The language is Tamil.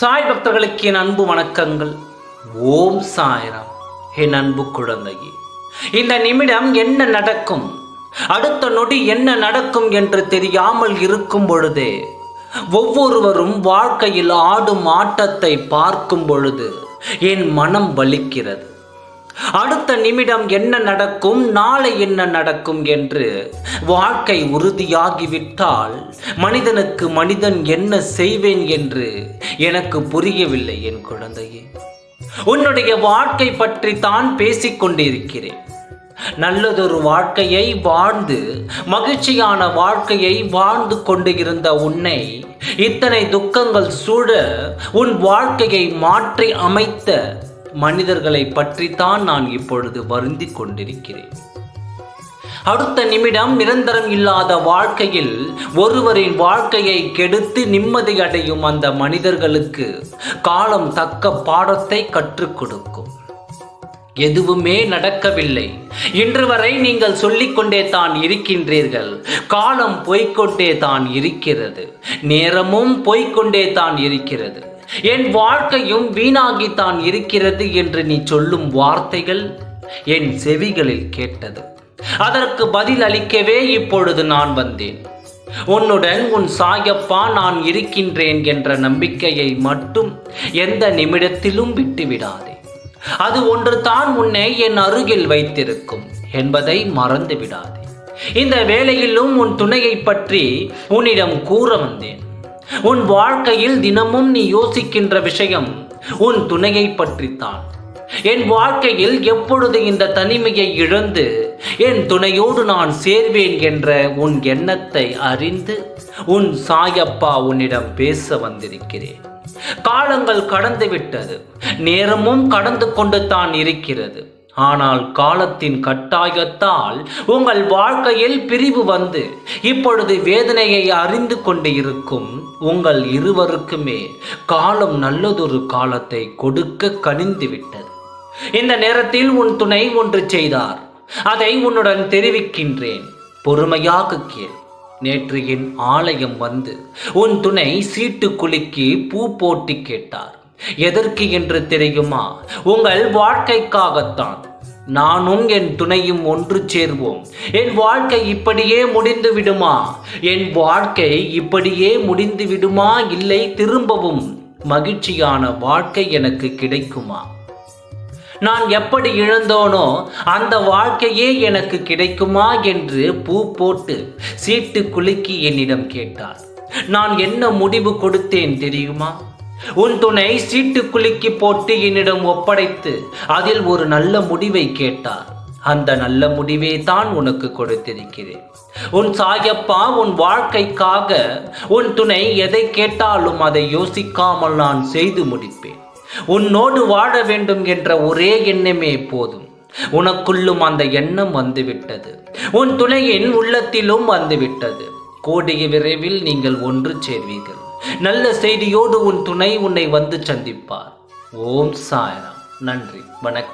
சாய் பக்தர்களுக்கு என் அன்பு வணக்கங்கள். ஓம் சாய்ராம். என் அன்பு குழந்தையே, இந்த நிமிடம் என்ன நடக்கும், அடுத்த நொடி என்ன நடக்கும் என்று தெரியாமல் இருக்கும் பொழுதே ஒவ்வொருவரும் வாழ்க்கையில் ஆடும் ஆட்டத்தை பார்க்கும் பொழுது என் மனம் வலிக்கிறது. அடுத்த நிமிடம் என்ன நடக்கும், நாளை என்ன நடக்கும் என்று வாழ்க்கை உறுதியாகிவிட்டால் மனிதனுக்கு மனிதன் என்ன செய்வேன் என்று எனக்கு புரியவில்லை. என் குழந்தையே, உன்னுடைய வாழ்க்கை பற்றி தான் பேசிக்கொண்டிருக்கிறேன். நல்லதொரு வாழ்க்கையை வாழ்ந்து மகிழ்ச்சியான வாழ்க்கையை வாழ்ந்து கொண்டு இருந்த உன்னை இத்தனை துக்கங்கள் சூழ உன் வாழ்க்கையை மாற்றி அமைத்த மனிதர்களை பற்றித்தான் நான் இப்பொழுது வருந்தி கொண்டிருக்கிறேன். அடுத்த நிமிடம் நிரந்தரம் இல்லாத வாழ்க்கையில் ஒருவரின் வாழ்க்கையை கெடுத்து நிம்மதி அடையும் அந்த மனிதர்களுக்கு காலம் தக்க பாடத்தை கற்றுக் கொடுக்கும். எதுவுமே நடக்கவில்லை, இன்று வரை நீங்கள் சொல்லிக்கொண்டே தான் இருக்கின்றீர்கள். காலம் போய்கொண்டே தான் இருக்கிறது, நேரமும் போய்கொண்டே தான் இருக்கிறது, என் வாழ்க்கையும் வீணாகித்தான் இருக்கிறது என்று நீ சொல்லும் வார்த்தைகள் என் செவிகளில் கேட்டது. அதற்கு பதில் அளிக்கவே இப்பொழுது நான் வந்தேன். உன்னுடன் உன் சாயப்பா நான் இருக்கின்றேன் என்ற நம்பிக்கையை மட்டும் எந்த நிமிடத்திலும் விட்டுவிடாதே. அது ஒன்று தான் உன்னை என் அருகில் வைத்திருக்கும் என்பதை மறந்து விடாதே. இந்த வேளையிலும் உன் துணையை பற்றி உன்னிடம் கூற வந்தேன். உன் வாழ்க்கையில் தினமும் நீ யோசிக்கின்ற விஷயம் உன் துணையை பற்றித்தான். என் வாழ்க்கையில் எப்பொழுது இந்த தனிமையை இழந்து என் துணையோடு நான் சேர்வேன் என்ற உன் எண்ணத்தை அறிந்து உன் சாயப்பா உன்னிடம் பேச வந்திருக்கிறேன். காலங்கள் கடந்து விட்டது, நேரமும் கடந்து கொண்டு தான் இருக்கிறது. ஆனால் காலத்தின் கட்டாயத்தால் உங்கள் வாழ்க்கையில் பிரிவு வந்து இப்பொழுது வேதனையை அறிந்து கொண்டு இருக்கும் உங்கள் இருவருக்குமே காலம் நல்லதொரு காலத்தை கொடுக்க கனிந்து விட்டது. இந்த நேரத்தில் உன் துணை ஒன்று செய்தார், அதை உன்னுடன் தெரிவிக்கின்றேன். பொறுமையாக கேள். நேற்று என் ஆலயம் வந்து உன் துணை சீட்டு குலுக்கி பூ போட்டி கேட்டார். எதற்கு என்று தெரியுமா? உங்கள் வாழ்க்கைக்காகத்தான். நானும் என் துணையும் ஒன்று சேர்வோம். என் வாழ்க்கை இப்படியே முடிந்து விடுமா? என் வாழ்க்கை இப்படியே முடிந்து விடுமா? இல்லை, திரும்பவும் மகிழ்ச்சியான வாழ்க்கை எனக்கு கிடைக்குமா? நான் எப்படி இழந்தோனோ அந்த வாழ்க்கையே எனக்கு கிடைக்குமா என்று பூ போட்டு சீட்டு குலுக்கி என்னிடம் கேட்டார். நான் என்ன முடிவு கொடுத்தேன் தெரியுமா? உன் துணை சீட்டு குலுக்கி போட்டு என்னிடம் ஒப்படைத்து அதில் ஒரு நல்ல முடிவை கேட்டார். அந்த நல்ல முடிவை தான் உனக்கு கொடுத்திருக்கிறேன். உன் சாயப்பா உன் வாழ்க்கைக்காக உன் துணை எதை கேட்டாலும் அதை யோசிக்காமல் நான் செய்து முடிப்பேன். உன்னோடு வாழ வேண்டும் என்ற ஒரே எண்ணமே போதும். உனக்குள்ளும் அந்த எண்ணம் வந்துவிட்டது, உன் துணையின் உள்ளத்திலும் வந்துவிட்டது. கூடிய விரைவில் நீங்கள் ஒன்று சேர்வீர்கள். நல்ல செய்தியோடு உன் துணை உன்னை வந்து சந்திப்பார். ஓம் சாய்ராம். நன்றி, வணக்கம்.